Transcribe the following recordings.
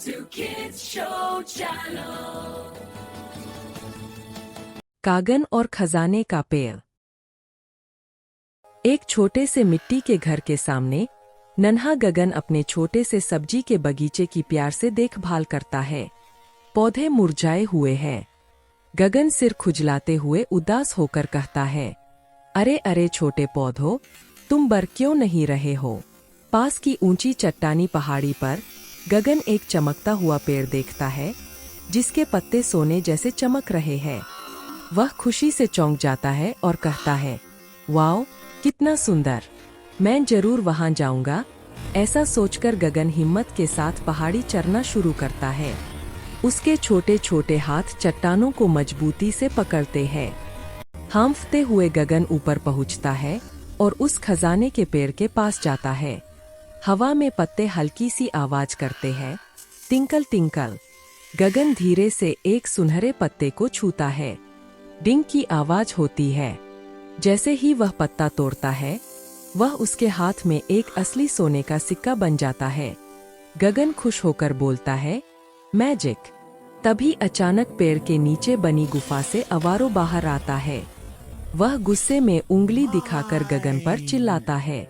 to Kids Show Channel। Kagan और खजाने का पेड़। एक छोटे से मिट्टी के घर के सामने नन्हा गगन अपने छोटे से सब्जी के बगीचे की प्यार से देखभाल करता है। पौधे मुरझाए हुए हैं। गगन सिर खुजलाते हुए उदास होकर कहता है, अरे अरे छोटे पौधों, तुम बर क्यों नहीं रहे हो? पास की ऊंची चट्टानी पहाड़ी पर गगन एक चमकता हुआ पेड़ देखता है जिसके पत्ते सोने जैसे चमक रहे हैं। वह खुशी से चौंक जाता है और कहता है, वाओ, कितना सुंदर! मैं जरूर वहां जाऊंगा। ऐसा सोचकर गगन हिम्मत के साथ पहाड़ी चढ़ना शुरू करता है। उसके छोटे छोटे हाथ चट्टानों को मजबूती से पकड़ते हैं। हांफते हुए गगन ऊपर पहुंचता है और उस खजाने के पेड़ के पास जाता है। हवा में पत्ते हल्की सी आवाज करते हैं, टिंकल टिंकल। गगन धीरे से एक सुनहरे पत्ते को छूता है। डिंग की आवाज होती है। जैसे ही वह पत्ता तोड़ता है, वह उसके हाथ में एक असली सोने का सिक्का बन जाता है। गगन खुश होकर बोलता है, मैजिक। तभी अचानक पेड़ के नीचे बनी गुफा से अवारो बाहर आता है। वह गुस्से में उंगली दिखाकर गगन पर चिल्लाता है।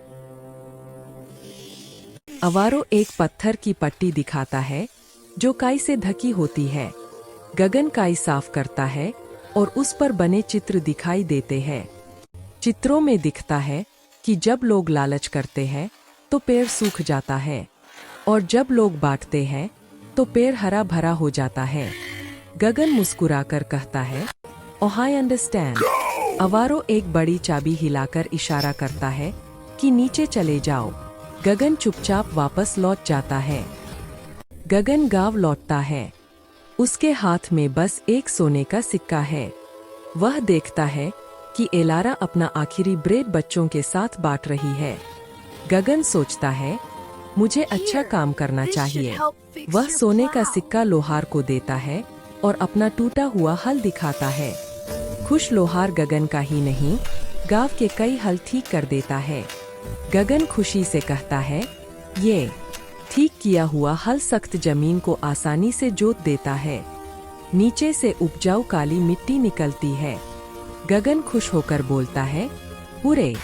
अवारो एक पत्थर की पट्टी दिखाता है जो काई से ढकी होती है। गगन काई साफ करता है और उस पर बने चित्र दिखाई देते हैं। चित्रों में दिखता है कि जब लोग लालच करते हैं तो पेड़ सूख जाता है, और जब लोग बांटते हैं तो पेड़ हरा भरा हो जाता है। गगन मुस्कुराकर कहता है, ओह आई अंडरस्टैंड। अवारो एक बड़ी चाबी हिलाकर इशारा करता है कि नीचे चले जाओ। गगन चुपचाप वापस लौट जाता है। गगन गांव लौटता है। उसके हाथ में बस एक सोने का सिक्का है। वह देखता है कि एलारा अपना आखिरी ब्रेड बच्चों के साथ बांट रही है। गगन सोचता है, मुझे अच्छा काम करना चाहिए। वह सोने का सिक्का लोहार को देता है और अपना टूटा हुआ हल दिखाता है। खुश लोहार गगन का ही नहीं, गांव के कई हल ठीक कर देता है। गगन खुशी से कहता है, ये ठीक किया हुआ हल सख्त जमीन को आसानी से जोत देता है। नीचे से उपजाऊ काली मिट्टी निकलती है। गगन खुश होकर बोलता है, हुरे!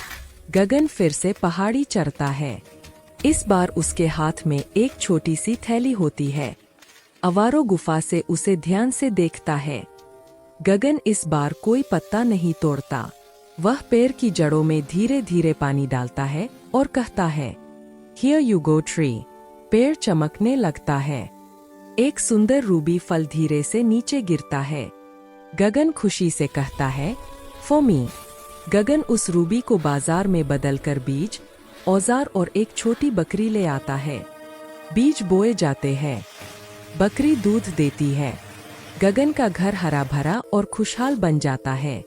गगन फिर से पहाड़ी चढ़ता है। इस बार उसके हाथ में एक छोटी सी थैली होती है। अवारो गुफा से उसे ध्यान से देखता है। गगन इस बार कोई पत्ता नहीं तोड़ता। वह पेड़ की जड़ों में धीरे धीरे पानी डालता है और कहता है, हियर यू गो ट्री। पेड़ चमकने लगता है। एक सुंदर रूबी फल धीरे से नीचे गिरता है। गगन खुशी से कहता है, फॉर मी। गगन उस रूबी को बाजार में बदलकर बीज, औजार और एक छोटी बकरी ले आता है। बीज बोए जाते हैं। बकरी दूध देती है। गगन का घर हरा भरा और खुशहाल बन जाता है।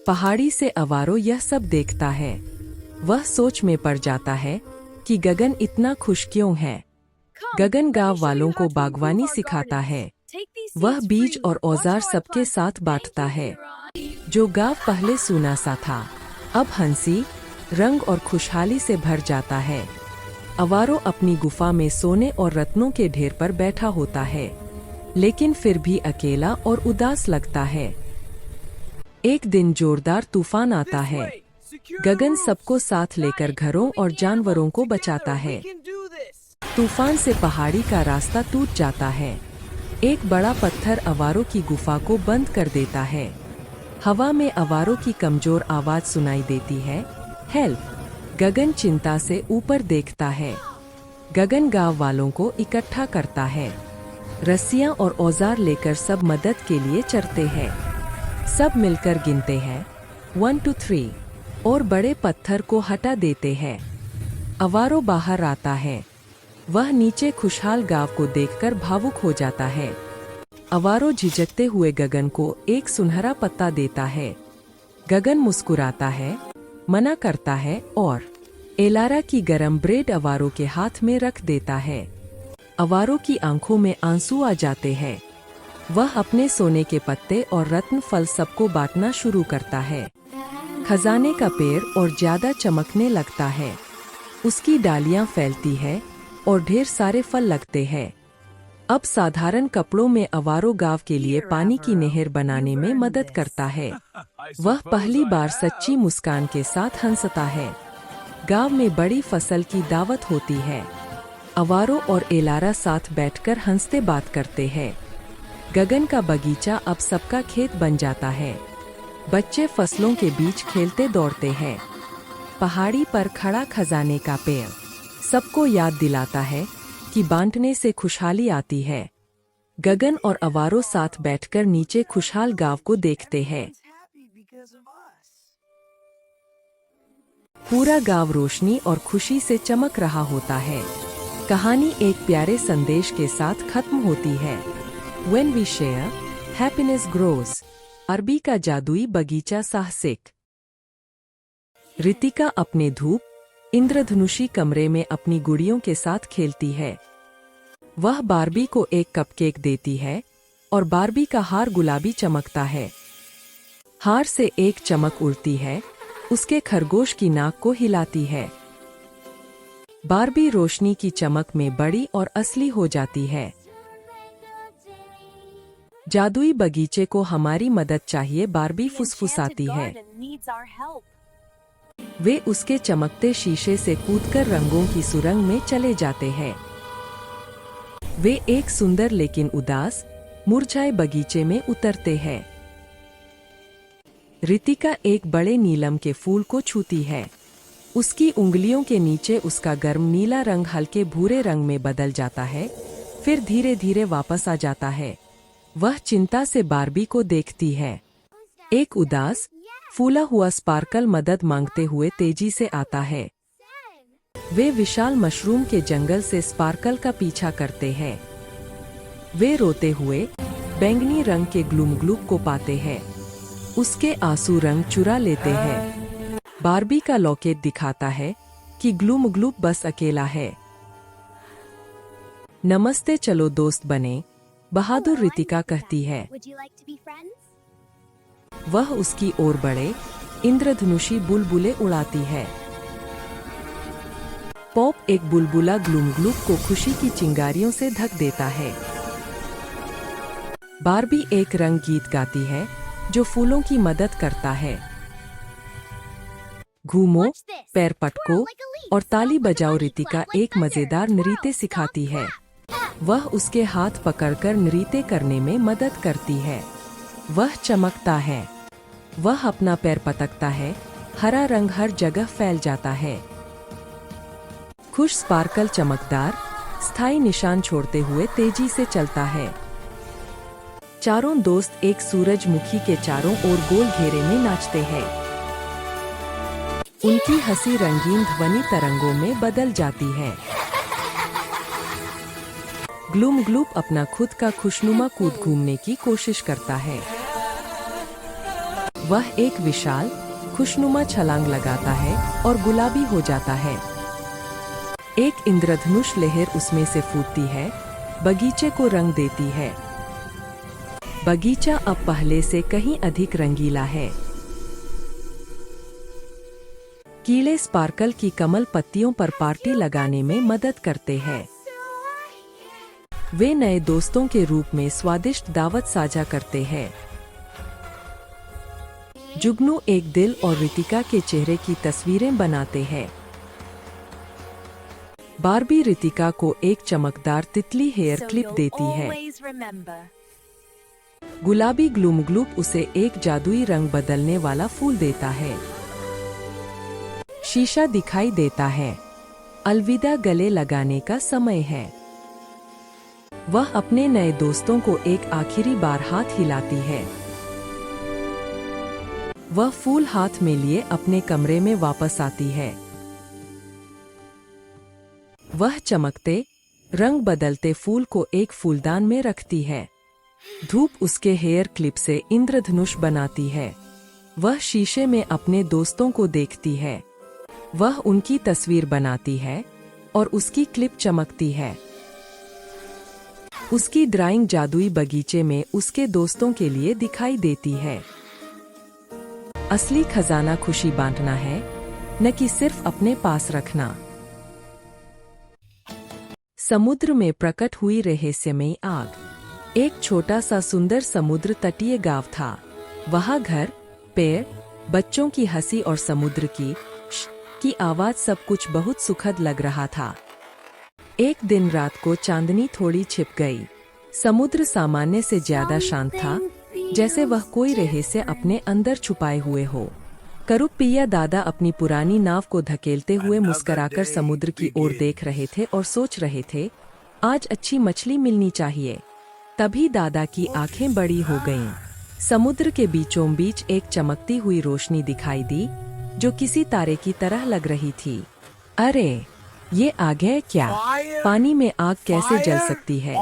पहाड़ी से अवारो यह सब देखता है। वह सोच में पड़ जाता है कि गगन इतना खुश क्यों है। गगन गांव वालों को बागवानी सिखाता है। वह बीज और औजार सबके साथ बांटता है। जो गांव पहले सूना सा था, अब हंसी, रंग और खुशहाली से भर जाता है। अवारो अपनी गुफा में सोने और रत्नों के ढेर पर बैठा होता है, लेकिन फिर भी अकेला और उदास लगता है। एक दिन जोरदार तूफान आता है। गगन सबको साथ लेकर घरों और जानवरों को बचाता है। तूफान से पहाड़ी का रास्ता टूट जाता है। एक बड़ा पत्थर अवारो की गुफा को बंद कर देता है। हवा में अवारो की कमजोर आवाज सुनाई देती है, हेल्प। गगन चिंता से ऊपर देखता है। गगन गांव वालों को इकट्ठा करता है। रस्सियां और औजार लेकर सब मदद के लिए चढ़ते हैं। सब मिलकर गिनते हैं, 1 2 3, और बड़े पत्थर को हटा देते हैं। अवारो बाहर आता है। वह नीचे खुशहाल गांव को देखकर भावुक हो जाता है। अवारो झिझकते हुए गगन को एक सुनहरा पत्ता देता है। गगन मुस्कुराता है, मना करता है और एलारा की गरम ब्रेड अवारो के हाथ में रख देता है। अवारो की आंखों में आंसू आ जाते हैं। वह अपने सोने के पत्ते और रत्न फल सबको बांटना शुरू करता है। खजाने का पेड़ और ज्यादा चमकने लगता है। उसकी डालियां फैलती है और ढेर सारे फल लगते हैं। अब साधारण कपड़ों में अवारो गांव के लिए पानी की नहर बनाने में मदद करता है। वह पहली बार सच्ची मुस्कान के साथ हंसता है। गांव में बड़ी फसल की दावत होती है। अवारो और एलारा साथ बैठकर हंसते बात करते हैं। गगन का बगीचा अब सबका खेत बन जाता है। बच्चे फसलों के बीच खेलते दौड़ते हैं। पहाड़ी पर खड़ा खजाने का पेड़ सबको याद दिलाता है कि बांटने से खुशहाली आती है। गगन और अवारो साथ बैठकर नीचे खुशहाल गांव को देखते हैं। पूरा गांव रोशनी और खुशी से चमक रहा होता है। कहानी एक प्यारे संदेश के साथ खत्म होती है। When we share, happiness grows। अरबी का जादुई बगीचा साहसिक। रितिका अपने धूप इंद्रधनुषी कमरे में अपनी गुड़ियों के साथ खेलती है। वह बार्बी को एक कपकेक देती है और बार्बी का हार गुलाबी चमकता है। हार से एक चमक उड़ती है, उसके खरगोश की नाक को हिलाती है। बार्बी रोशनी की चमक में बड़ी और असली हो जाती है। जादुई बगीचे को हमारी मदद चाहिए, बार्बी फुसफुसाती है। वे उसके चमकते शीशे से कूदकर रंगों की सुरंग में चले जाते हैं। वे एक सुंदर लेकिन उदास मुरझाए बगीचे में उतरते हैं। रितिका एक बड़े नीलम के फूल को छूती है। उसकी उंगलियों के नीचे उसका गर्म नीला रंग हल्के भूरे रंग में बदल जाता है, फिर धीरे धीरे वापस आ जाता है। वह चिंता से बार्बी को देखती है। एक उदास फूला हुआ स्पार्कल मदद मांगते हुए तेजी से आता है। वे विशाल मशरूम के जंगल से स्पार्कल का पीछा करते हैं। वे रोते हुए बैंगनी रंग के ग्लूम ग्लूब को पाते हैं। उसके आंसू रंग चुरा लेते हैं। बार्बी का लॉकेट दिखाता है कि ग्लूम ग्लूब बस अकेला है। नमस्ते, चलो दोस्त बने, बहादुर रितिका कहती है। वह उसकी ओर बढ़े इंद्रधनुषी बुलबुले उड़ाती है। पॉप एक बुलबुला ग्लूम ग्लूब को खुशी की चिंगारियों से ढक देता है। बार्बी एक रंग गीत गाती है जो फूलों की मदद करता है। घूमो, पैर पटको और ताली बजाओ। रितिका एक मजेदार नृत्य सिखाती है। वह उसके हाथ पकड़कर नृत्य करने में मदद करती है। वह चमकता है। वह अपना पैर पटकता है, हरा रंग हर जगह फैल जाता है। खुश स्पार्कल चमकदार स्थायी निशान छोड़ते हुए तेजी से चलता है। चारों दोस्त एक सूरजमुखी के चारों ओर गोल घेरे में नाचते हैं। उनकी हंसी रंगीन ध्वनि तरंगों में बदल जाती है। ग्लूम ग्लूब अपना खुद का खुशनुमा कूद घूमने की कोशिश करता है। वह एक विशाल खुशनुमा छलांग लगाता है और गुलाबी हो जाता है। एक इंद्रधनुष लहर उसमें से फूटती है, बगीचे को रंग देती है। बगीचा अब पहले से कहीं अधिक रंगीला है। कीड़े स्पार्कल की कमल पत्तियों पर पार्टी लगाने में मदद करते हैं। वे नए दोस्तों के रूप में स्वादिष्ट दावत साझा करते हैं। जुगनू एक दिल और रितिका के चेहरे की तस्वीरें बनाते हैं। बार्बी रितिका को एक चमकदार तितली हेयर क्लिप देती है। गुलाबी ग्लूम ग्लूब उसे एक जादुई रंग बदलने वाला फूल देता है। शीशा दिखाई देता है। अलविदा, गले लगाने का समय है। वह अपने नए दोस्तों को एक आखिरी बार हाथ हिलाती है। वह फूल हाथ में लिए अपने कमरे में वापस आती है। वह चमकते रंग बदलते फूल को एक फूलदान में रखती है। धूप उसके हेयर क्लिप से इंद्रधनुष बनाती है। वह शीशे में अपने दोस्तों को देखती है। वह उनकी तस्वीर बनाती है और उसकी क्लिप चमकती है। उसकी ड्राइंग जादुई बगीचे में उसके दोस्तों के लिए दिखाई देती है। असली खजाना खुशी बांटना है, न कि सिर्फ अपने पास रखना। समुद्र में प्रकट हुई रहस्यमयी आग। एक छोटा सा सुंदर समुद्र तटीय गांव था। वहाँ घर, पेड़, बच्चों की हंसी और समुद्र की आवाज सब कुछ बहुत सुखद लग रहा था। एक दिन रात को चांदनी थोड़ी छिप गई। समुद्र सामान्य से ज्यादा शांत था, जैसे वह कोई रहस्य अपने अंदर छुपाए हुए हो। करुप्पिया दादा अपनी पुरानी नाव को धकेलते हुए मुस्कुराकर समुद्र की ओर देख रहे थे और सोच रहे थे, आज अच्छी मछली मिलनी चाहिए। तभी दादा की आंखें बड़ी हो गईं। समुद्र के बीचों बीच एक चमकती हुई रोशनी दिखाई दी, जो किसी तारे की तरह लग रही थी। अरे, ये आग है क्या? पानी में आग कैसे जल सकती है?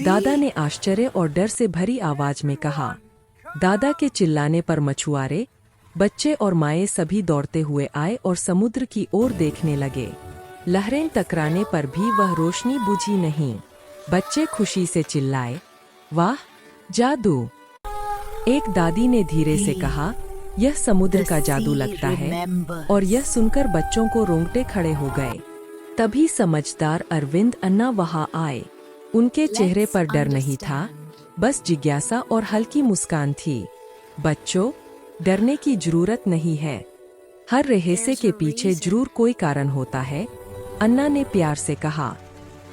दादा ने आश्चर्य और डर से भरी आवाज में कहा। दादा के चिल्लाने पर मछुआरे, बच्चे और माए सभी दौड़ते हुए आए और समुद्र की ओर देखने लगे। लहरें टकराने पर भी वह रोशनी बुझी नहीं। बच्चे खुशी से चिल्लाए, वाह, जादू! एक दादी ने धीरे से कहा, यह समुद्र का जादू लगता है। और यह सुनकर बच्चों को रोंगटे खड़े हो गए। तभी समझदार अरविंद अन्ना वहां आए। उनके चेहरे पर डर नहीं था, बस जिज्ञासा और हल्की मुस्कान थी। बच्चों, डरने की जरूरत नहीं है। हर रहस्य के पीछे जरूर कोई कारण होता है, अन्ना ने प्यार से कहा।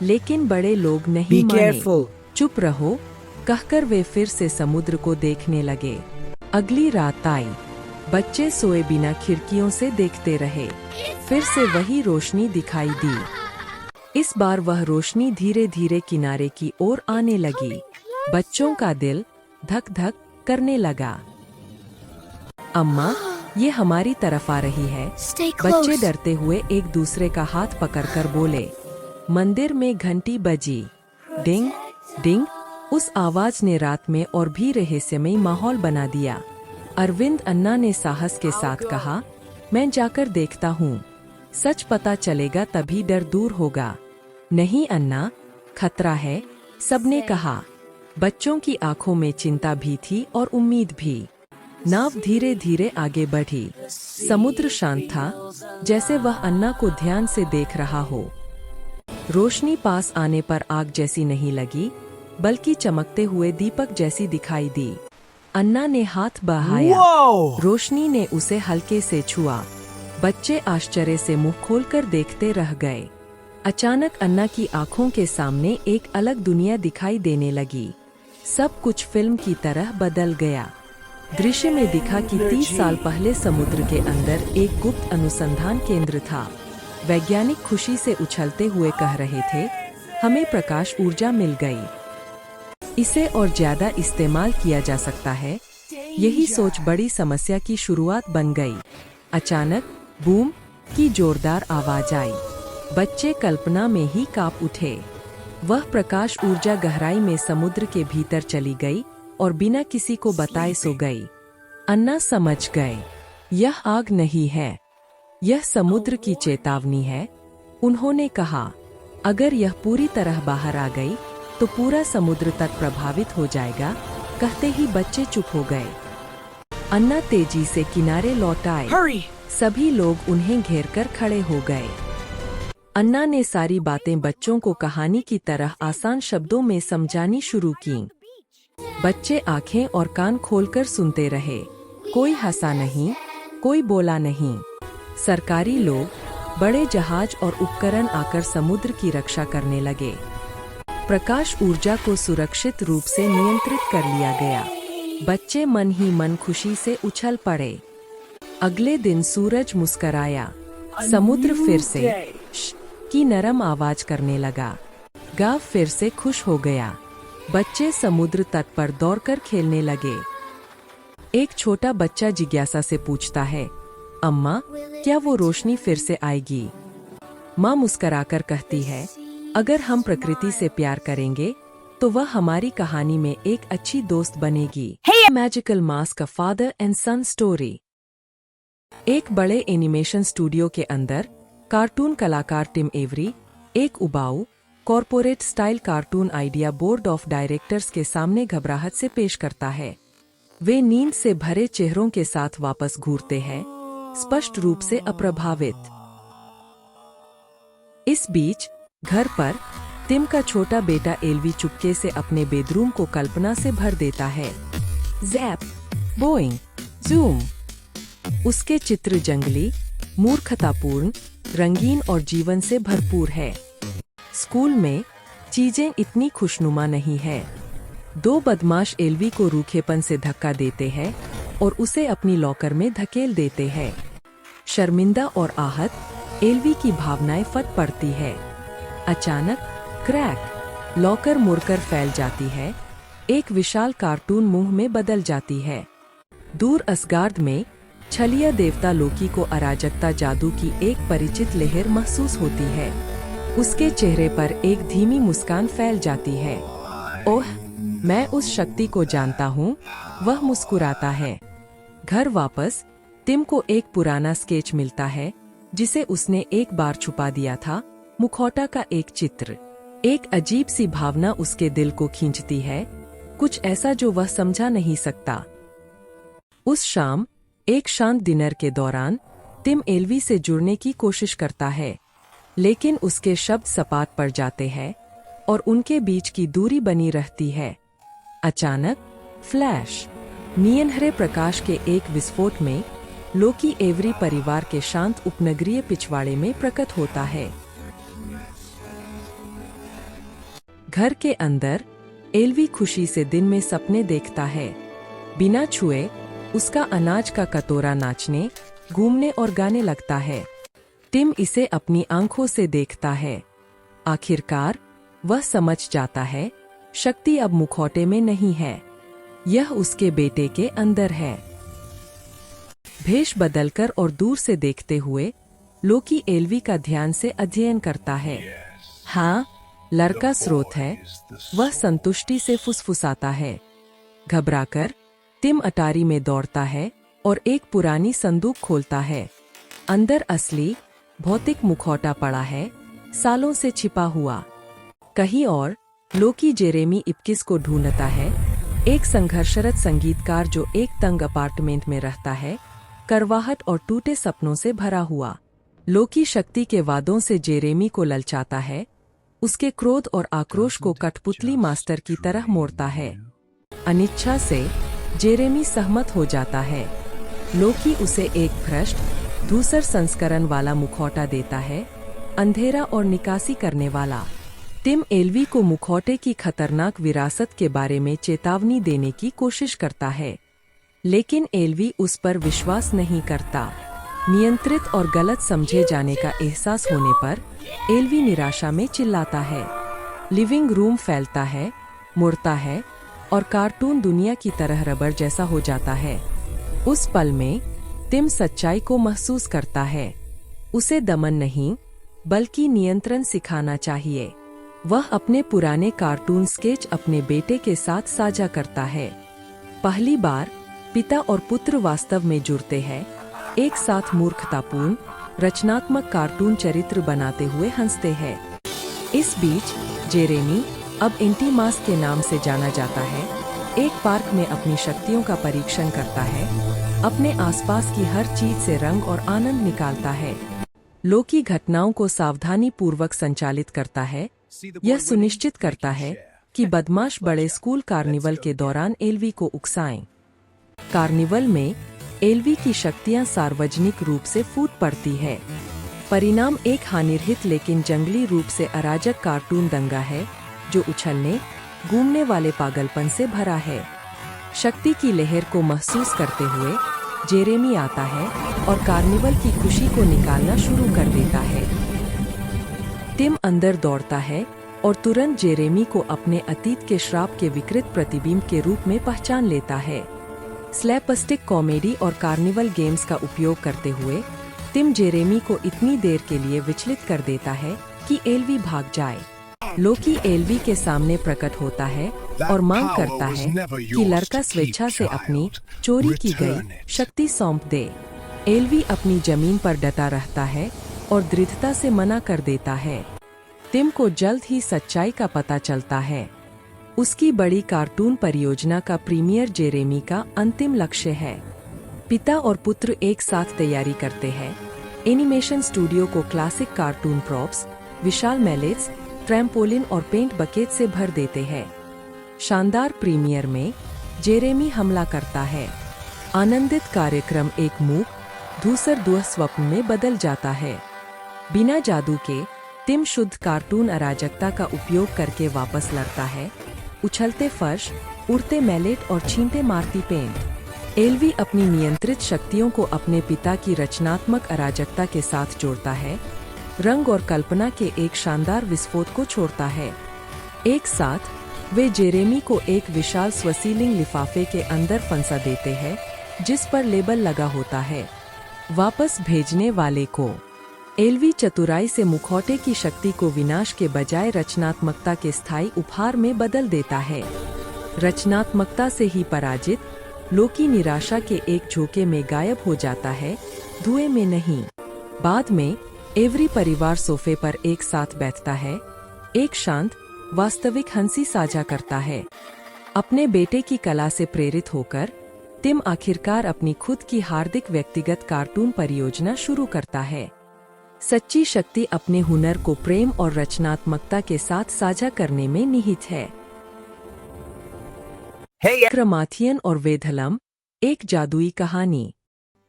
लेकिन बड़े लोग नहीं माने। चुप रहो, कहकर वे फिर से समुद्र को देखने लगे। अगली रात आई। बच्चे सोए बिना खिड़कियों से देखते रहे। फिर से वही रोशनी दिखाई दी। इस बार वह रोशनी धीरे धीरे किनारे की ओर आने लगी। बच्चों का दिल धक धक करने लगा। अम्मा, ये हमारी तरफ आ रही है। बच्चे डरते हुए एक दूसरे का हाथ पकड़कर बोले। मंदिर में घंटी बजी। डिंग डिंग। उस आवाज ने रात में और भी रहस्यमयी माहौल बना दिया। अरविंद अन्ना ने साहस के साथ कहा, मैं जाकर देखता हूँ। सच पता चलेगा तभी डर दूर होगा। नहीं अन्ना, खतरा है, सबने कहा। बच्चों की आंखों में चिंता भी थी और उम्मीद भी। नाव धीरे धीरे आगे बढ़ी। समुद्र शांत था, जैसे वह अन्ना को ध्यान से देख रहा हो। रोशनी पास आने पर आग जैसी नहीं लगी, बल्कि चमकते हुए दीपक जैसी दिखाई दी। अन्ना ने हाथ बढ़ाया। रोशनी ने उसे हल्के से छुआ। बच्चे आश्चर्य से मुंह खोलकर देखते रह गए। अचानक अन्ना की आंखों के सामने एक अलग दुनिया दिखाई देने लगी। सब कुछ फिल्म की तरह बदल गया। दृश्य में दिखा कि 30 साल पहले समुद्र के अंदर एक गुप्त अनुसंधान केंद्र था। वैज्ञानिक खुशी से उछलते हुए कह रहे थे, हमें प्रकाश ऊर्जा मिल गई। इसे और ज्यादा इस्तेमाल किया जा सकता है। यही सोच बड़ी समस्या की शुरुआत बन गई। अचानक बूम की जोरदार आवाज आई। बच्चे कल्पना में ही कांप उठे। वह प्रकाश ऊर्जा गहराई में समुद्र के भीतर चली गई और बिना किसी को बताए सो गई। अन्ना समझ गए, यह आग नहीं है, यह समुद्र की चेतावनी है। उन्होंने कहा, अगर यह पूरी तरह बाहर आ गई तो पूरा समुद्र तक प्रभावित हो जाएगा। कहते ही बच्चे चुप हो गए। अन्ना तेजी से किनारे लौट आए। सभी लोग उन्हें घेरकर खड़े हो गए। अन्ना ने सारी बातें बच्चों को कहानी की तरह आसान शब्दों में समझानी शुरू की। बच्चे आंखें और कान खोलकर सुनते रहे। कोई हंसा नहीं, कोई बोला नहीं। सरकारी लोग, बड़े जहाज और उपकरण आकर समुद्र की रक्षा करने लगे। प्रकाश ऊर्जा को सुरक्षित रूप से नियंत्रित कर लिया गया। बच्चे मन ही मन खुशी से उछल पड़े। अगले दिन सूरज मुस्कराया। समुद्र फिर से श की नरम आवाज करने लगा। गांव फिर से खुश हो गया। बच्चे समुद्र तट पर दौड़कर खेलने लगे। एक छोटा बच्चा जिज्ञासा से पूछता है, अम्मा, क्या वो रोशनी फिर से आएगी? माँ मुस्कुराकर कहती है, अगर हम प्रकृति से प्यार करेंगे तो वह हमारी कहानी में एक अच्छी दोस्त बनेगी। Magical mask, a father and son story. एक बड़े एनिमेशन स्टूडियो के अंदर कार्टून कलाकार टिम एवरी एक उबाऊ corporate style cartoon idea board of directors के सामने घबराहट से पेश करता है। वे नींद से भरे चेहरों के साथ वापस घूरते हैं, स्पष्ट रूप से अप्रभावित। इस बीच घर पर टिम का छोटा बेटा एल्वी चुपके से अपने बेडरूम को कल्पना से भर देता है। JAP, Boeing, zoom. उसके चित्र जंगली, मूर्खतापूर्ण, रंगीन और जीवन से भरपूर है। स्कूल में चीजें इतनी खुशनुमा नहीं है। दो बदमाश एल्वी को रूखेपन से धक्का देते हैं और उसे अपनी लॉकर में धकेल देते हैं। शर्मिंदा और आहत एल्वी की भावनाएं फट पड़ती है। अचानक क्रैक, लॉकर मुड़कर फैल जाती है। एक विशाल कार्टून मुंह में बदल जाती है। दूर असगार्ड में छलिया देवता लोकी को अराजकता जादू की एक परिचित लहर महसूस होती है। उसके चेहरे पर एक धीमी मुस्कान फैल जाती है। ओह, मैं उस शक्ति को जानता हूँ, वह मुस्कुराता है। घर वापस टिम को एक पुराना स्केच मिलता है जिसे उसने एक बार छुपा दिया था। मुखौटा का एक चित्र। एक अजीब सी भावना उसके दिल को खींचती है, कुछ ऐसा जो वह समझा नहीं सकता। उस शाम एक शांत डिनर के दौरान टिम एल्वी से जुड़ने की कोशिश करता है, लेकिन उसके शब्द सपाट पड़ जाते हैं और उनके बीच की दूरी बनी रहती है। अचानक फ्लैश, नीलहरे प्रकाश के एक विस्फोट में लोकी एवरी परिवार के शांत उपनगरीय पिछवाड़े में प्रकट होता है। घर के अंदर एल्वी खुशी से दिन में सपने देखता है। बिना छुए उसका अनाज का कटोरा नाचने, घूमने और गाने लगता है। टिम इसे अपनी आंखों से देखता है। आखिरकार वह समझ जाता है, शक्ति अब मुखौटे में नहीं है, यह उसके बेटे के अंदर है। भेष बदलकर और दूर से देखते हुए लोकी एल्वी का ध्यान से अध्ययन करता है। हाँ, लड़का स्रोत है, वह संतुष्टि से फुसफुसाता है। घबराकर टिम अटारी में दौड़ता है और एक पुरानी संदूक खोलता है। अंदर असली भौतिक मुखौटा पड़ा है, सालों से छिपा हुआ। कहीं और लोकी जेरेमी इप्किस को ढूंढता है, एक संघर्षरत संगीतकार जो एक तंग अपार्टमेंट में रहता है, करवाहट और टूटे सपनों से भरा हुआ। लोकी शक्ति के वादों से जेरेमी को ललचाता है, उसके क्रोध और आक्रोश को कठपुतली मास्टर की तरह मोड़ता है। अनिच्छा से जेरेमी सहमत हो जाता है। लोकी उसे एक भ्रष्ट, धूसर संस्करण वाला मुखौटा देता है, अंधेरा और निकासी करने वाला। टिम एल्वी को मुखौटे की खतरनाक विरासत के बारे में चेतावनी देने की कोशिश करता है, लेकिन एल्वी उस पर विश्वास नहीं करता। नियंत्रित और गलत समझे जाने का एहसास होने पर एल्वी निराशा में चिल्लाता है। लिविंग रूम फैलता है, मुड़ता है और कार्टून दुनिया की तरह रबर जैसा हो जाता है। उस पल में टिम सच्चाई को महसूस करता है। उसे दमन नहीं, बल्कि नियंत्रण सिखाना चाहिए। वह अपने पुराने कार्टून स्केच अपने बेटे के साथ साझा करता है। पहली बार पिता और पुत्र वास्तव में जुड़ते हैं, एक साथ मूर्खतापूर्ण, रचनात्मक कार्टून चरित्र बनाते हुए हंसते हैं। इस बीच जेरेमी, अब इंटीमास के नाम से जाना जाता है, एक पार्क में अपनी शक्तियों का परीक्षण करता है। अपने आसपास की हर चीज से रंग और आनंद निकालता है। लोकी घटनाओं को सावधानी पूर्वक संचालित करता है, यह सुनिश्चित करता है कि बदमाश बड़े स्कूल कार्निवल के दौरान एल्वी को उकसाएं। कार्निवल में एल्वी की शक्तियां सार्वजनिक रूप से फूट पड़ती है। परिणाम एक हानिरहित लेकिन जंगली रूप से अराजक कार्टून दंगा है, जो उछलने, घूमने वाले पागलपन से भरा है। शक्ति की लहर को महसूस करते हुए जेरेमी आता है और कार्निवल की खुशी को निकालना शुरू कर देता है। टिम अंदर दौड़ता है और तुरंत जेरेमी को अपने अतीत के श्राप के विकृत प्रतिबिंब के रूप में पहचान लेता है। स्लैपस्टिक कॉमेडी और कार्निवल गेम्स का उपयोग करते हुए टिम जेरेमी को इतनी देर के लिए विचलित कर देता है कि एल्वी भाग जाए। लोकी एल्वी के सामने प्रकट होता है और मांग करता है कि लड़का स्वेच्छा से अपनी चोरी की गई शक्ति सौंप दे। एल्वी अपनी जमीन पर डटा रहता है और दृढ़ता से मना कर देता है। टिम को जल्द ही सच्चाई का पता चलता है। उसकी बड़ी कार्टून परियोजना का प्रीमियर जेरेमी का अंतिम लक्ष्य है। पिता और पुत्र एक साथ तैयारी करते हैं। एनिमेशन स्टूडियो को क्लासिक कार्टून प्रॉप्स, विशाल मैलेट्स, ट्रैम्पोलिन और पेंट बकेट से भर देते हैं। शानदार प्रीमियर में जेरेमी हमला करता है। आनंदित कार्यक्रम एक मूक धूसर दुह स्वप्न में बदल जाता है। बिना जादू के टिम शुद्ध कार्टून अराजकता का उपयोग करके वापस लड़ता है। उछलते फर्श, उड़ते मैलेट और छींटे मारती पेंट। एल्वी अपनी नियंत्रित शक्तियों को अपने पिता की रचनात्मक अराजकता के साथ जोड़ता है। रंग और कल्पना के एक शानदार विस्फोट को छोड़ता है। एक साथ वे जेरेमी को एक विशाल स्वसीलिंग लिफाफे के अंदर फंसा देते हैं, जिस पर लेबल लगा होता है वापस भेजने वाले को। एल्वी चतुराई से मुखौटे की शक्ति को विनाश के बजाय रचनात्मकता के स्थायी उपहार में बदल देता है। रचनात्मकता से ही पराजित, लोकी निराशा के एक झोंके में गायब हो जाता है, धुएं में नहीं। बाद में एवरी परिवार सोफे पर एक साथ बैठता है, एक शांत वास्तविक हंसी साझा करता है। अपने बेटे की कला से प्रेरित होकर टिम आखिरकार अपनी खुद की हार्दिक व्यक्तिगत कार्टून परियोजना शुरू करता है। सच्ची शक्ति अपने हुनर को प्रेम और रचनात्मकता के साथ साझा करने में निहित है। विक्रमाथियन और वेधलम, एक जादुई कहानी।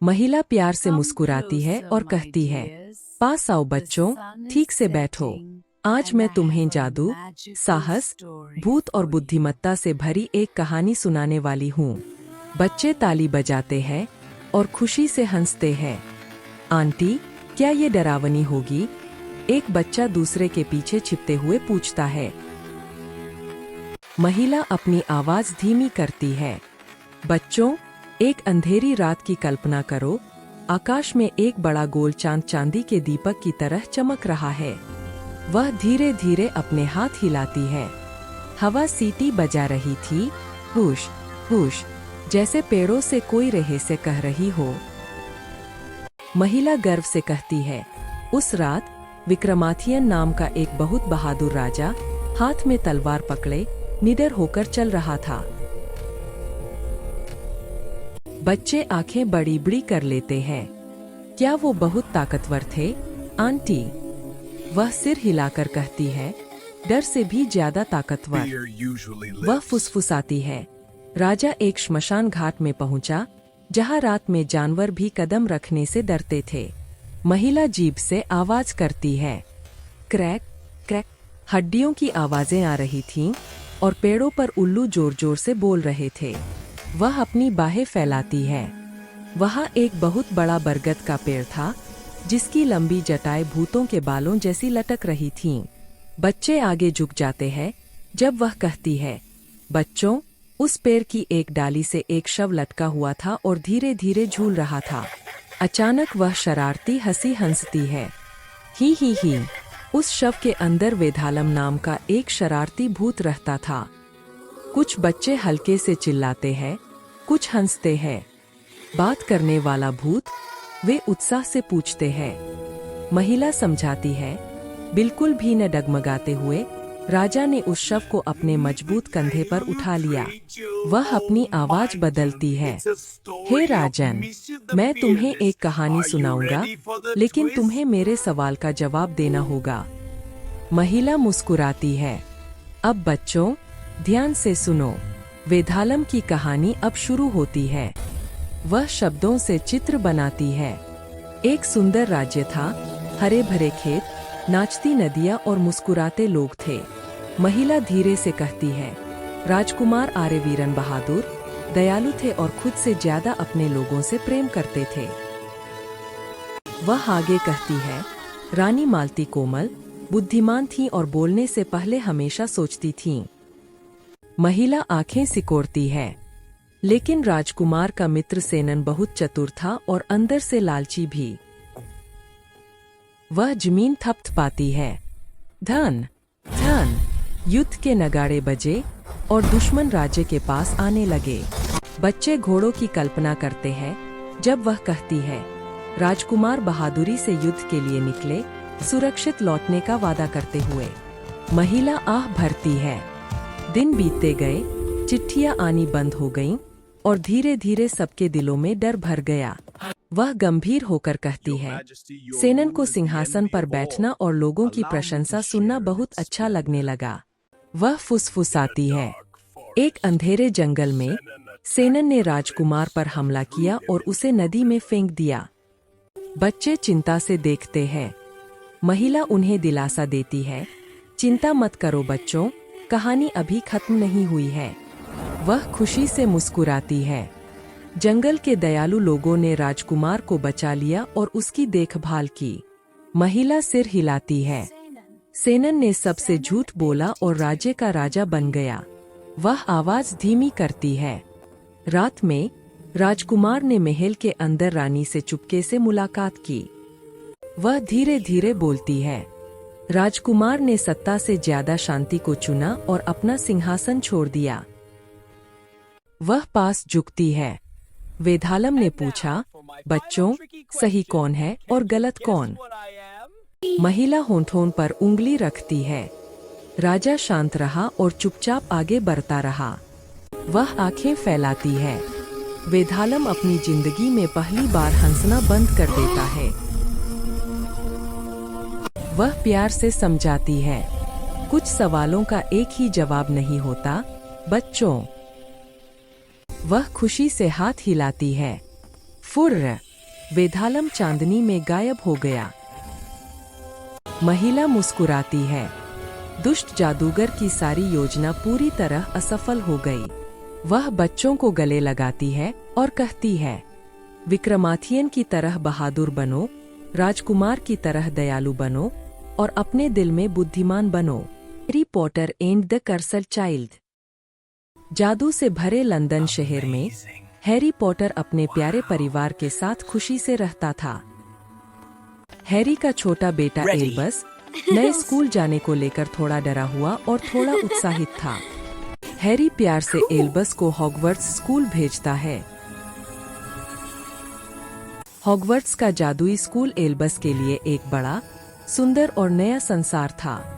महिला प्यार से मुस्कुराती है और कहती है, पास आओ बच्चों, ठीक से बैठो। आज मैं तुम्हें जादू, साहस, भूत और बुद्धिमत्ता से भरी एक कहानी सुनाने वाली हूँ। बच्चे ताली बजाते हैं और खुशी से हंसते हैं। आंटी, क्या ये डरावनी होगी? एक बच्चा दूसरे के पीछे छिपते हुए पूछता है। महिला अपनी आवाज धीमी करती है। बच्चों, एक अंधेरी रात की कल्पना करो। आकाश में एक बड़ा गोल चांद चांदी के दीपक की तरह चमक रहा है। वह धीरे धीरे अपने हाथ हिलाती है। हवा सीटी बजा रही थी, हुश हुश, जैसे पेड़ों से कोई रहस्य कह रही हो। महिला गर्व से कहती है, उस रात विक्रमाथियन नाम का एक बहुत बहादुर राजा हाथ में तलवार पकड़े निडर होकर चल रहा था। बच्चे आंखें बड़ी बड़ी कर लेते हैं। क्या वो बहुत ताकतवर थे, आंटी? वह सिर हिलाकर कहती है, डर से भी ज्यादा ताकतवर। वह फुसफुसाती है, राजा एक श्मशान घाट में पहुंचा, जहां रात में जानवर भी कदम रखने से डरते थे। महिला जीभ से आवाज करती है, क्रैक क्रैक। हड्डियों की आवाजें आ रही थीं और पेड़ों पर उल्लू जोर जोर से बोल रहे थे। वह अपनी बाहें फैलाती है। वहां एक बहुत बड़ा बरगद का पेड़ था, जिसकी लंबी जटाएं भूतों के बालों जैसी लटक रही थीं। बच्चे आगे झुक जाते हैं जब वह कहती है, बच्चों, उस पेड़ की एक डाली से एक शव लटका हुआ था और धीरे धीरे झूल रहा था। अचानक वह शरारती हंसी हंसती है, ही। उस शव के अंदर वेधालम नाम का एक शरारती भूत रहता था। कुछ बच्चे हल्के से चिल्लाते हैं, कुछ हंसते हैं। बात करने वाला भूत? वे उत्साह से पूछते हैं। महिला समझाती है, बिल्कुल भी न डगमगाते हुए राजा ने उस शव को अपने मजबूत कंधे पर उठा लिया। वह अपनी आवाज बदलती है, हे राजन, मैं तुम्हें एक कहानी सुनाऊंगा, लेकिन तुम्हें मेरे सवाल का जवाब देना होगा। महिला मुस्कुराती है। अब बच्चों, ध्यान से सुनो। वेधालम की कहानी अब शुरू होती है। वह शब्दों से चित्र बनाती है। एक सुंदर राज्य था, हरे भरे खेत, नाचती नदियां और मुस्कुराते लोग थे। महिला धीरे से कहती है, राजकुमार आर्यवीरन बहादुर, दयालु थे और खुद से ज्यादा अपने लोगों से प्रेम करते थे। वह आगे कहती है, रानी मालती कोमल, बुद्धिमान थी और बोलने से पहले हमेशा सोचती थीं। महिला आंखें सिकोड़ती है। लेकिन राजकुमार का मित्र सेनन बहुत चतुर था और अंदर से लालची भी। वह जमीन थपथपाती है। धन धन। युद्ध के नगाड़े बजे और दुश्मन राज्य के पास आने लगे। बच्चे घोड़ों की कल्पना करते हैं जब वह कहती है, राजकुमार बहादुरी से युद्ध के लिए निकले, सुरक्षित लौटने का वादा करते हुए। महिला आह भरती है। दिन बीतते गए, चिट्ठियां आनी बंद हो गईं और धीरे धीरे सबके दिलों में डर भर गया। वह गंभीर होकर कहती है, सेनन को सिंहासन पर बैठना और लोगों की प्रशंसा सुनना बहुत अच्छा लगने लगा। वह फुसफुसाती है, एक अंधेरे जंगल में सेनन ने राजकुमार पर हमला किया और उसे नदी में फेंक दिया। बच्चे चिंता से देखते हैं। महिला उन्हें दिलासा देती है, चिंता मत करो बच्चों, कहानी अभी खत्म नहीं हुई है। वह खुशी से मुस्कुराती है। जंगल के दयालु लोगों ने राजकुमार को बचा लिया और उसकी देखभाल की। महिला सिर हिलाती है। सेनन ने सबसे झूठ बोला और राज्य का राजा बन गया। वह आवाज धीमी करती है। रात में राजकुमार ने महल के अंदर रानी से चुपके से मुलाकात की। वह धीरे धीरे बोलती है, राजकुमार ने सत्ता से ज्यादा शांति को चुना और अपना सिंहासन छोड़ दिया। वह पास झुकती है। वेधालम ने पूछा, बच्चों, सही कौन है और गलत कौन? महिला होंठों पर उंगली रखती है। राजा शांत रहा और चुपचाप आगे बढ़ता रहा। वह आंखें फैलाती है। वेधालम अपनी जिंदगी में पहली बार हंसना बंद कर देता है। वह प्यार से समझाती है, कुछ सवालों का एक ही जवाब नहीं होता बच्चों। वह खुशी से हाथ हिलाती है। फुर्र! वेधालम चांदनी में गायब हो गया। महिला मुस्कुराती है। दुष्ट जादूगर की सारी योजना पूरी तरह असफल हो गई। वह बच्चों को गले लगाती है और कहती है, विक्रमादित्य की तरह बहादुर बनो, राजकुमार की तरह दयालु बनो और अपने दिल में बुद्धिमान बनो। Harry Potter and the cursor child. जादू से भरे लंदन शहर में हैरी पॉटर अपने प्यारे परिवार के साथ खुशी से रहता था। हैरी का छोटा बेटा एल्बस नए स्कूल जाने को लेकर थोड़ा डरा हुआ और थोड़ा उत्साहित था। हैरी प्यार से एल्बस को हॉगवर्ट्स स्कूल भेजता है। हॉगवर्ट्स का जादुई स्कूल एल्बस के लिए एक बड़ा, सुंदर और नया संसार था।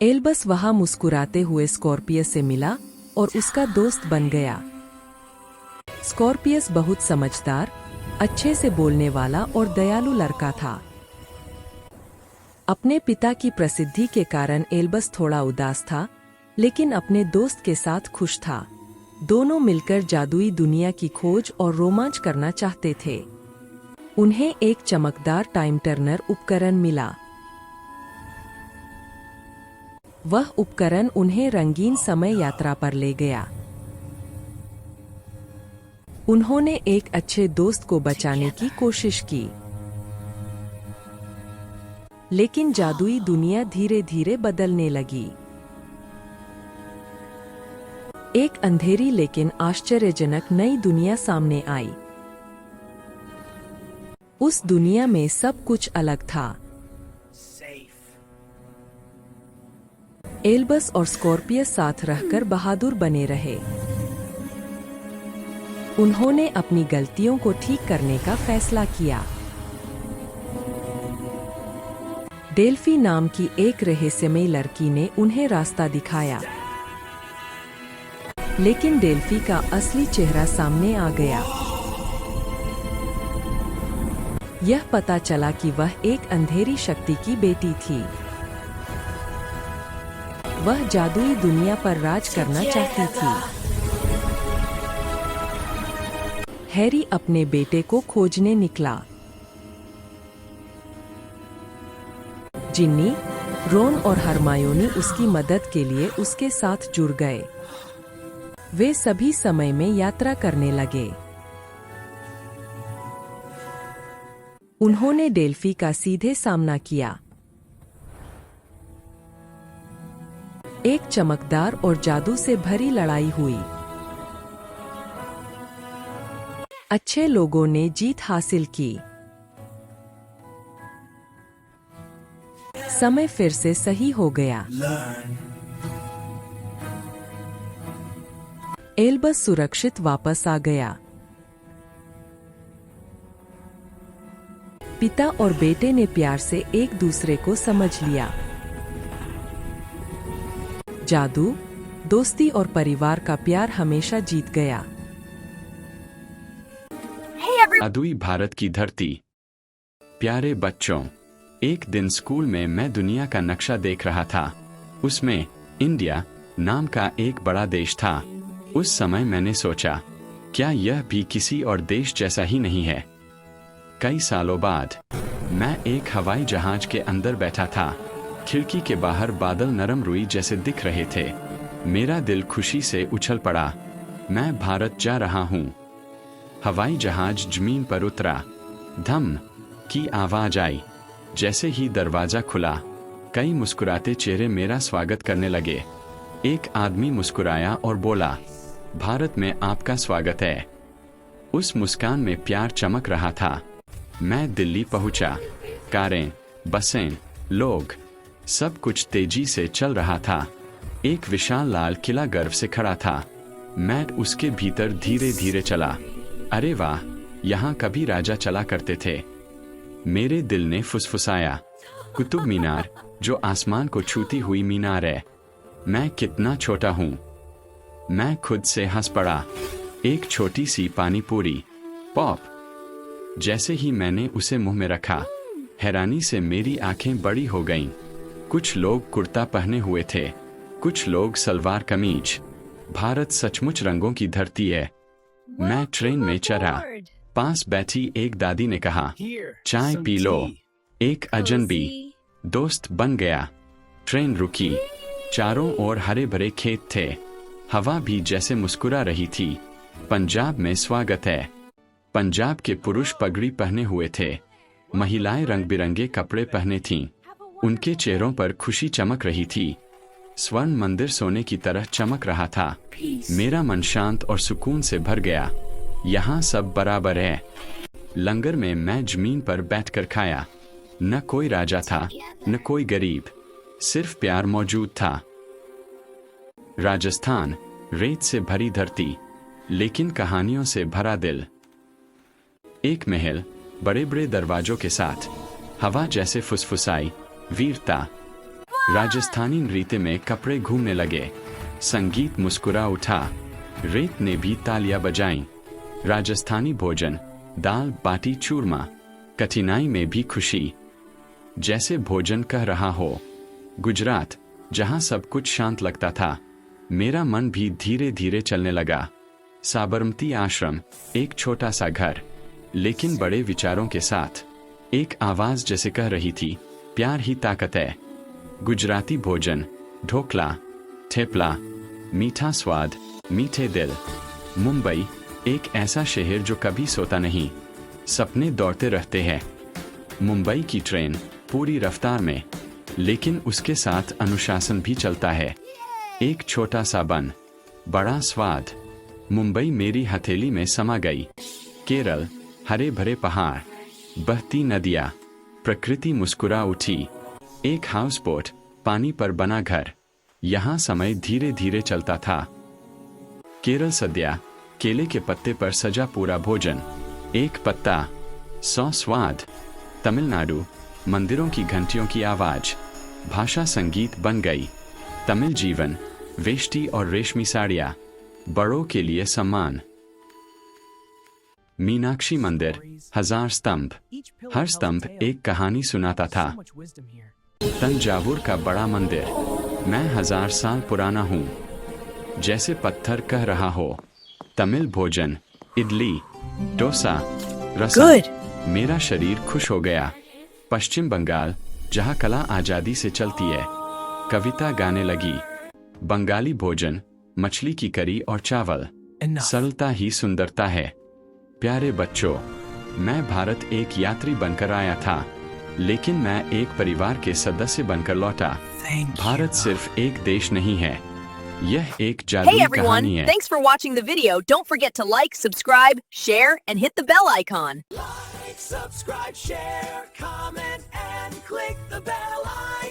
एल्बस वहां मुस्कुराते हुए स्कॉर्पियस से मिला और उसका दोस्त बन गया। स्कॉर्पियस बहुत समझदार, अच्छे से बोलने वाला और दयालु लड़का था। अपने पिता की प्रसिद्धि के कारण एल्बस थोड़ा उदास था, लेकिन अपने दोस्त के साथ खुश था। दोनों मिलकर जादुई दुनिया की खोज और रोमांच करना चाहते थे। उन्हें एक चमकदार टाइम टर्नर उपकरण मिला। वह उपकरण उन्हें रंगीन समय यात्रा पर ले गया। उन्होंने एक अच्छे दोस्त को बचाने की कोशिश की, लेकिन जादुई दुनिया धीरे धीरे बदलने लगी। एक अंधेरी लेकिन आश्चर्यजनक नई दुनिया सामने आई। उस दुनिया में सब कुछ अलग था। एल्बस और स्कॉर्पियस साथ रहकर बहादुर बने रहे। उन्होंने अपनी गलतियों को ठीक करने का फैसला किया। डेल्फी नाम की एक रहस्यमयी लड़की ने उन्हें रास्ता दिखाया, लेकिन डेल्फी का असली चेहरा सामने आ गया। यह पता चला कि वह एक अंधेरी शक्ति की बेटी थी। वह जादुई दुनिया पर राज करना चाहती थी। हैरी अपने बेटे को खोजने निकला। जिन्नी, रोन और हरमायोनी उसकी मदद के लिए उसके साथ जुड़ गए। वे सभी समय में यात्रा करने लगे। उन्होंने डेल्फी का सीधे सामना किया। एक चमकदार और जादू से भरी लड़ाई हुई। अच्छे लोगों ने जीत हासिल की। समय फिर से सही हो गया। एल्बस सुरक्षित वापस आ गया। पिता और बेटे ने प्यार से एक दूसरे को समझ लिया। जादू, दोस्ती और परिवार का प्यार हमेशा जीत गया। Hey everyone! अदुई भारत की धरती। प्यारे बच्चों, एक दिन स्कूल में मैं दुनिया का नक्शा देख रहा था। उसमें इंडिया नाम का एक बड़ा देश था। उस समय मैंने सोचा, क्या यह भी किसी और देश जैसा ही नहीं है? कई सालों बाद मैं एक हवाई जहाज के अंदर बैठा था। खिड़की के बाहर बादल नरम रुई जैसे दिख रहे थे। मेरा दिल खुशी से उछल पड़ा। मैं भारत जा रहा हूँ। हवाई जहाज जमीन पर उतरा। धम की आवाज आई। जैसे ही दरवाजा खुला, कई मुस्कुराते चेहरे मेरा स्वागत करने लगे। एक आदमी मुस्कुराया और बोला, भारत में आपका स्वागत है। उस मुस्कान में प्यार चमक रहा था। मैं दिल्ली पहुंचा। कारें, बसें, लोग, सब कुछ तेजी से चल रहा था। एक विशाल लाल किला गर्व से खड़ा था। मैं उसके भीतर धीरे धीरे चला। अरे वाह, यहाँ कभी राजा चला करते थे। मेरे दिल ने फुसफुसाया, कुतुब मीनार, जो आसमान को छूती हुई मीनार है। मैं कितना छोटा हूँ। मैं खुद से हंस पड़ा। एक छोटी सी पानी पूरी, पॉप। जैसे ही मैंने उसे मुंह में रखा, हैरानी से मेरी आंखें बड़ी हो गईं। कुछ लोग कुर्ता पहने हुए थे, कुछ लोग सलवार कमीज। भारत सचमुच रंगों की धरती है। मैं ट्रेन में चढ़ा। पास बैठी एक दादी ने कहा, चाय पी लो। एक अजनबी दोस्त बन गया। ट्रेन रुकी। चारों ओर हरे भरे खेत थे। हवा भी जैसे मुस्कुरा रही थी। पंजाब में स्वागत है। पंजाब के पुरुष पगड़ी पहने हुए थे। महिलाएं रंग बिरंगे कपड़े पहने थीं। उनके चेहरों पर खुशी चमक रही थी। स्वर्ण मंदिर सोने की तरह चमक रहा था। मेरा मन शांत और सुकून से भर गया। यहाँ सब बराबर है। लंगर में मैं जमीन पर बैठकर खाया। न कोई राजा था, न कोई गरीब, सिर्फ प्यार मौजूद था। राजस्थान, रेत से भरी धरती, लेकिन कहानियों से भरा दिल। एक महल, बड़े बड़े दरवाजों के साथ। हवा जैसे फुसफुसाई, वीरता। राजस्थानी नृत्य में कपड़े घूमने लगे। संगीत मुस्कुरा उठा। रेत ने भी तालियां बजाईं। राजस्थानी भोजन, दाल बाटी चूरमा। कठिनाई में भी खुशी, जैसे भोजन कह रहा हो। गुजरात, जहां सब कुछ शांत लगता था। मेरा मन भी धीरे धीरे चलने लगा। साबरमती आश्रम, एक छोटा सा घर, लेकिन बड़े विचारों के साथ। एक आवाज जैसे कह रही थी, प्यार ही ताकत है। गुजराती भोजन, ढोकला, थेपला, मीठा स्वाद, मीठे दिल। मुंबई, एक ऐसा शहर जो कभी सोता नहीं, सपने दौड़ते रहते हैं। मुंबई की ट्रेन पूरी रफ्तार में, लेकिन उसके साथ अनुशासन भी चलता है। एक छोटा सा बन, बड़ा स्वाद। मुंबई मेरी हथेली में समा गई। केरल, हरे भरे पहाड़, बहती नदियाँ, प्रकृति मुस्कुरा उठी। एक हाउस बोट, पानी पर बना घर। यहाँ समय धीरे धीरे चलता था। केरल सद्या, केले के पत्ते पर सजा पूरा भोजन। एक पत्ता, 100 स्वाद। तमिलनाडु, मंदिरों की घंटियों की आवाज। भाषा संगीत बन गई। तमिल जीवन, वेष्टी और रेशमी साड़ियाँ, बड़ों के लिए सम्मान। मीनाक्षी मंदिर, 1000 स्तंभ, हर स्तंभ एक कहानी सुनाता था। तंजावुर का बड़ा मंदिर, मैं 1000 साल पुराना हूँ, जैसे पत्थर कह रहा हो। तमिल भोजन, इडली, डोसा, रसम। मेरा शरीर खुश हो गया। पश्चिम बंगाल, जहाँ कला आजादी से चलती है, कविता गाने लगी। बंगाली भोजन, मछली की करी और चावल। सरलता ही सुंदरता है। प्यारे बच्चों, मैं भारत एक यात्री बनकर आया था, लेकिन मैं एक परिवार के सदस्य बनकर लौटा। भारत सिर्फ एक देश नहीं है, यह एक जादुई Hey everyone, कहानी है। thanks for watching the video. Don't forget to like, subscribe, share, and hit the bell icon. Like, subscribe, share, comment, and click the bell icon.